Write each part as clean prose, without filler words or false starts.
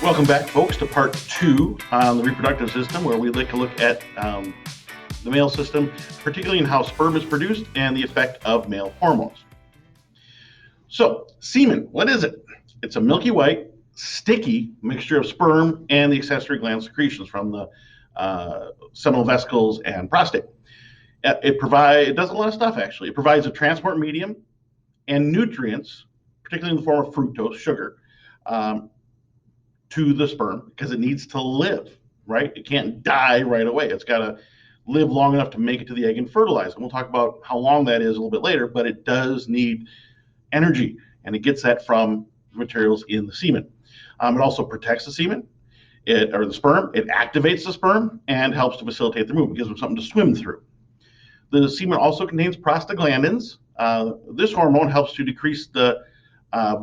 Welcome back, folks, to part 2 on the reproductive system, where we take a look at the male system, particularly in how sperm is produced and the effect of male hormones. So, semen, what is it? It's a milky white, sticky mixture of sperm and the accessory gland secretions from the seminal vesicles and prostate. It does a lot of stuff, actually. It provides a transport medium and nutrients, particularly in the form of fructose, sugar, to the sperm, because it needs to live, right? It can't die right away. It's got to live long enough to make it to the egg and fertilize. And we'll talk about how long that is a little bit later, but it does need energy, and it gets that from materials in the semen. It also protects the semen, or the sperm. It activates the sperm and helps to facilitate the movement, gives them something to swim through. The semen also contains prostaglandins. This hormone helps to decrease the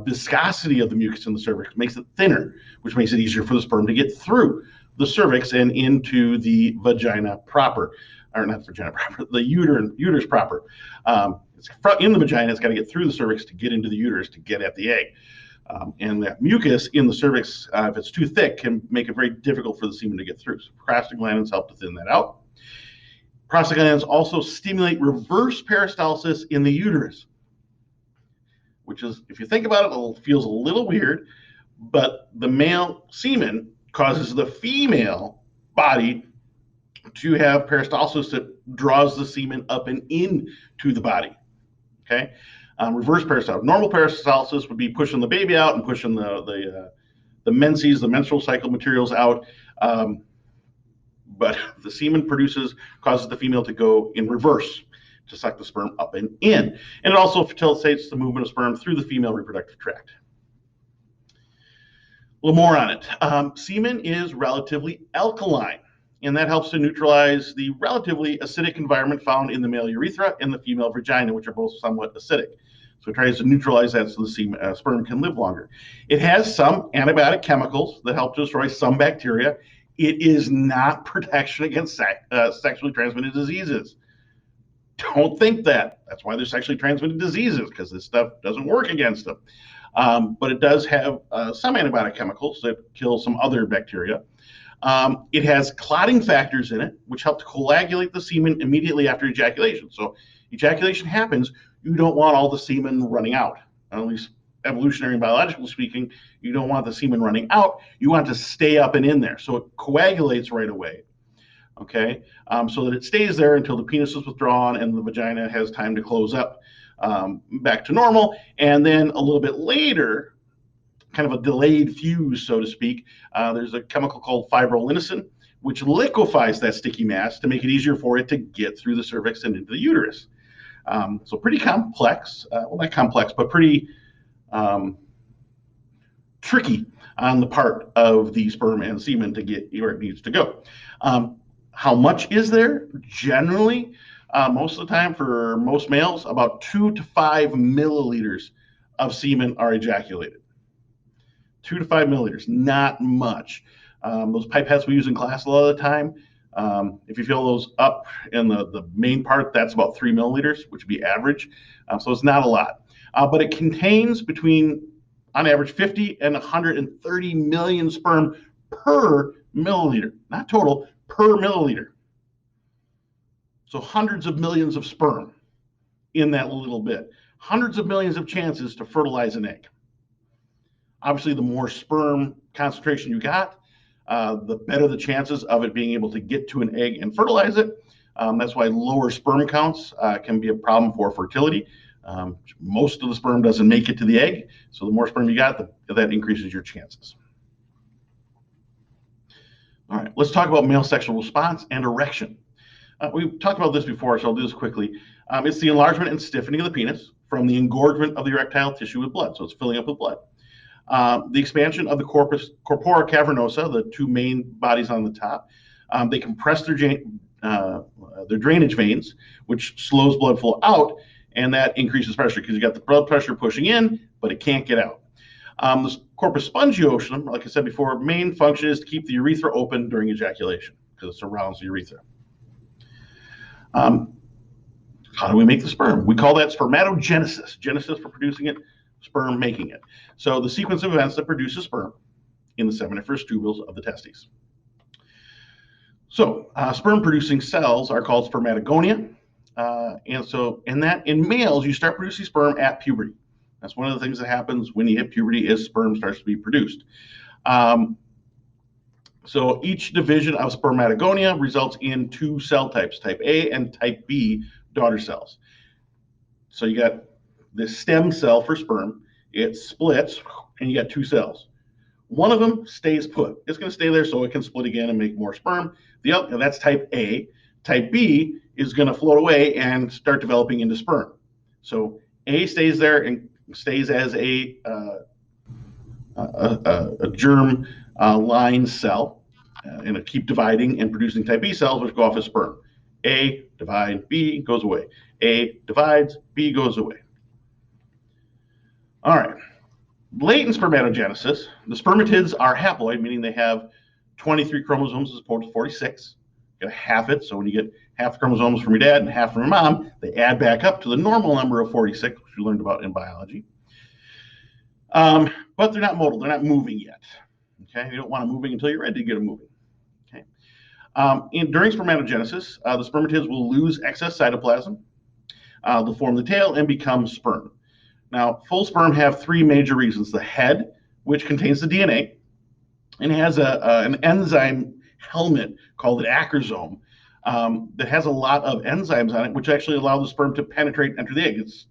viscosity of the mucus in the cervix, makes it thinner, which makes it easier for the sperm to get through the cervix and into the vagina proper, or not vagina proper, the uterus proper. It's in the vagina. It's got to get through the cervix to get into the uterus to get at the egg. And that mucus in the cervix, if it's too thick, can make it very difficult for the semen to get through. So prostaglandins help to thin that out. Prostaglandins also stimulate reverse peristalsis in the uterus, which is, if you think about it, it feels a little weird, but the male semen causes the female body to have peristalsis that draws the semen up and into the body. Okay, reverse peristalsis. Normal peristalsis would be pushing the baby out and pushing the menses, the menstrual cycle materials out. But the semen causes the female to go in reverse, to suck the sperm up and in. And it also facilitates the movement of sperm through the female reproductive tract. A little more on it. Semen is relatively alkaline, and that helps to neutralize the relatively acidic environment found in the male urethra and the female vagina, which are both somewhat acidic. So it tries to neutralize that so the sperm can live longer. It has some antibiotic chemicals that help to destroy some bacteria. It is not protection against sexually transmitted diseases. Don't think that. That's why there's sexually transmitted diseases, because this stuff doesn't work against them. But it does have some antibiotic chemicals that kill some other bacteria. It has clotting factors in it, which help to coagulate the semen immediately after ejaculation. So ejaculation happens, you don't want all the semen running out. At least evolutionary and biologically speaking, you don't want the semen running out. You want it to stay up and in there. So it coagulates right away. Okay, so that it stays there until the penis is withdrawn and the vagina has time to close up back to normal. And then a little bit later, kind of a delayed fuse, so to speak, there's a chemical called fibrinolysin, which liquefies that sticky mass to make it easier for it to get through the cervix and into the uterus. So pretty complex, well, not complex, but pretty tricky on the part of the sperm and semen to get where it needs to go. How much is there? Generally, most of the time for most males, about 2 to 5 milliliters of semen are ejaculated. 2 to 5 milliliters, not much. Those pipettes we use in class a lot of the time, if you fill those up in the main part, that's about 3 milliliters, which would be average. So it's not a lot. But it contains between, on average, 50 and 130 million sperm per milliliter, not total, per milliliter. So hundreds of millions of sperm in that little bit. Hundreds of millions of chances to fertilize an egg. Obviously, the more sperm concentration you got, the better the chances of it being able to get to an egg and fertilize it. That's why lower sperm counts can be a problem for fertility. Most of the sperm doesn't make it to the egg, so the more sperm you got, that increases your chances. All right, let's talk about male sexual response and erection. We've talked about this before, so I'll do this quickly. It's the enlargement and stiffening of the penis from the engorgement of the erectile tissue with blood, so it's filling up with blood. The expansion of the corpora cavernosa, the two main bodies on the top. They compress their drainage veins, which slows blood flow out, and that increases pressure because you got the blood pressure pushing in, but it can't get out. The corpus spongiosum, like I said before, main function is to keep the urethra open during ejaculation because it surrounds the urethra. How do we make the sperm? We call that spermatogenesis. Genesis for producing it, sperm making it. So the sequence of events that produces sperm in the seminiferous tubules of the testes. So sperm-producing cells are called spermatogonia. And that in males, you start producing sperm at puberty. That's one of the things that happens when you hit puberty is sperm starts to be produced. So each division of spermatogonia results in two cell types, type A and type B daughter cells. So you got this stem cell for sperm, it splits, and you got two cells. One of them stays put. It's going to stay there so it can split again and make more sperm. The other, that's type A. Type B is going to float away and start developing into sperm. So A stays there and stays as a germ line cell, and it'll keep dividing and producing type B cells, which go off as sperm. A divide, B goes away. A divides, B goes away. All right. Late in spermatogenesis, the spermatids are haploid, meaning they have 23 chromosomes as opposed to 46. You got half it, so when you get half the chromosomes from your dad and half from your mom, they add back up to the normal number of 46, which we learned about in biology. But they're not motile, they're not moving yet. Okay, you don't want them moving until you're ready to get them moving. Okay. During spermatogenesis, the spermatids will lose excess cytoplasm. They'll form the tail and become sperm. Now, full sperm have three major reasons. The head, which contains the DNA, and has an enzyme helmet called an acrosome that has a lot of enzymes on it, which actually allow the sperm to penetrate and enter the egg. It's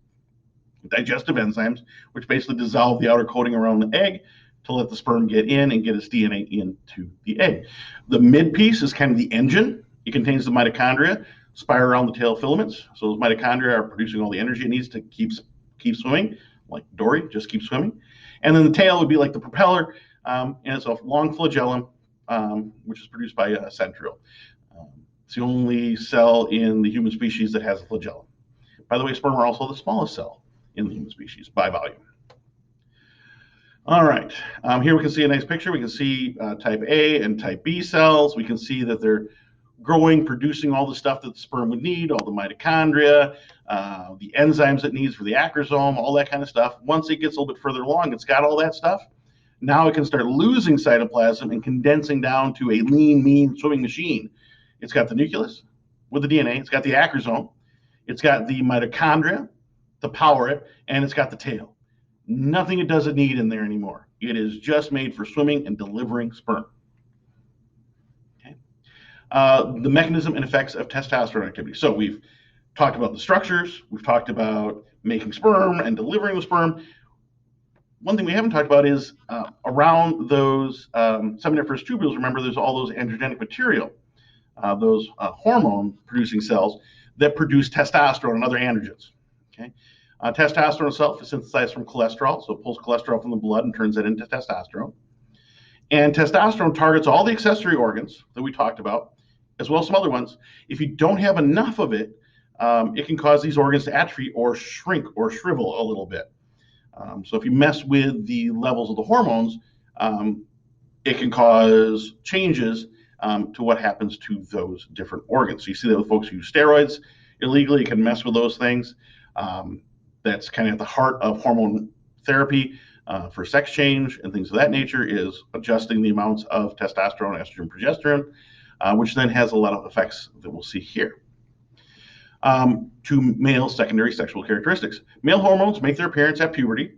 digestive enzymes, which basically dissolve the outer coating around the egg to let the sperm get in and get its DNA into the egg. The mid piece is kind of the engine. It contains the mitochondria, spire around the tail filaments. So those mitochondria are producing all the energy it needs to keep swimming, like Dory, just keep swimming. And then the tail would be like the propeller, and it's a long flagellum, which is produced by a centriole. It's the only cell in the human species that has a flagellum. By the way, sperm are also the smallest cell in the human species by volume. All right, here we can see a nice picture. We can see type A and type B cells. We can see that they're growing, producing all the stuff that the sperm would need, all the mitochondria, the enzymes it needs for the acrosome, all that kind of stuff. Once it gets a little bit further along, it's got all that stuff. Now it can start losing cytoplasm and condensing down to a lean, mean swimming machine. It's got the nucleus with the DNA. It's got the acrosome. It's got the mitochondria to power it, and it's got the tail. Nothing it doesn't need in there anymore. It is just made for swimming and delivering sperm. The mechanism and effects of testosterone activity. So we've talked about the structures, we've talked about making sperm and delivering the sperm. One thing we haven't talked about is around those seminiferous tubules, remember there's all those androgenic material, those hormone-producing cells that produce testosterone and other androgens. Okay? Testosterone itself is synthesized from cholesterol, so it pulls cholesterol from the blood and turns it into testosterone. And testosterone targets all the accessory organs that we talked about, as well as some other ones. If you don't have enough of it, it can cause these organs to atrophy or shrink or shrivel a little bit. So if you mess with the levels of the hormones, it can cause changes to what happens to those different organs. So you see that with folks who use steroids illegally, it can mess with those things. That's kind of at the heart of hormone therapy for sex change and things of that nature, is adjusting the amounts of testosterone, estrogen, progesterone, which then has a lot of effects that we'll see here. To male secondary sexual characteristics. Male hormones make their appearance at puberty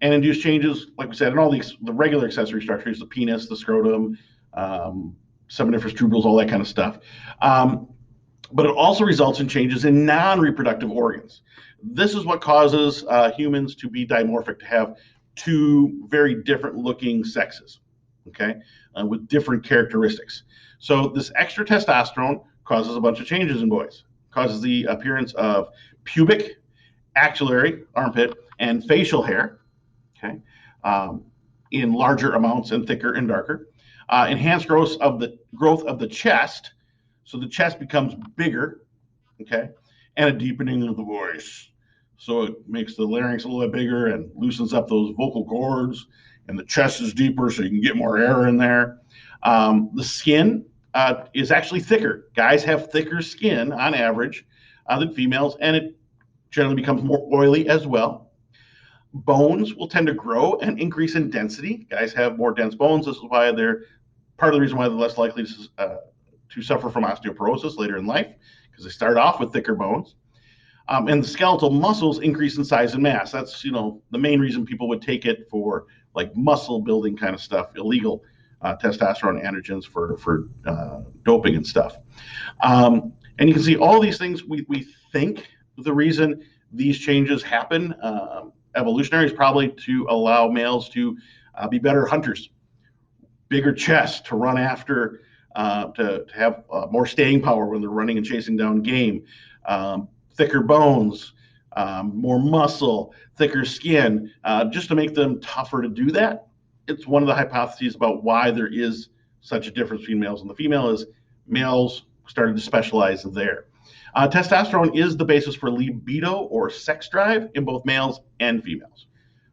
and induce changes, like we said, in all the regular accessory structures, the penis, the scrotum, seminiferous tubules, all that kind of stuff. But it also results in changes in non-reproductive organs. This is what causes humans to be dimorphic, to have two very different looking sexes, okay, with different characteristics. So this extra testosterone causes a bunch of changes in boys. Causes the appearance of pubic, axillary, armpit, and facial hair, okay, in larger amounts and thicker and darker. Enhanced growth of the chest, so the chest becomes bigger, okay, and a deepening of the voice. So it makes the larynx a little bit bigger and loosens up those vocal cords, and the chest is deeper so you can get more air in there. The skin is actually thicker. Guys have thicker skin on average than females, and it generally becomes more oily as well. Bones will tend to grow and increase in density. Guys have more dense bones. This is why they're part of the reason why they're less likely to suffer from osteoporosis later in life, because they start off with thicker bones. And the skeletal muscles increase in size and mass. That's, the main reason people would take it for like muscle building kind of stuff, illegal testosterone androgens for doping and stuff. And you can see all these things. We think the reason these changes happen evolutionary is probably to allow males to be better hunters, bigger chest to run after, to have more staying power when they're running and chasing down game, thicker bones, more muscle, thicker skin, just to make them tougher to do that. It's one of the hypotheses about why there is such a difference between males and the female is males started to specialize there. Testosterone is the basis for libido or sex drive in both males and females.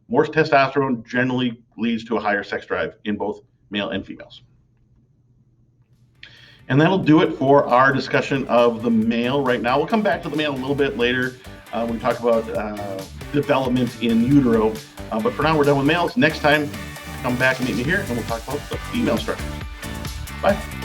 More testosterone generally leads to a higher sex drive in both male and females. And that'll do it for our discussion of the male right now. We'll come back to the male a little bit later when we talk about development in utero. But for now, we're done with males. Next time, come back and meet me here, and we'll talk about the female structures. Bye.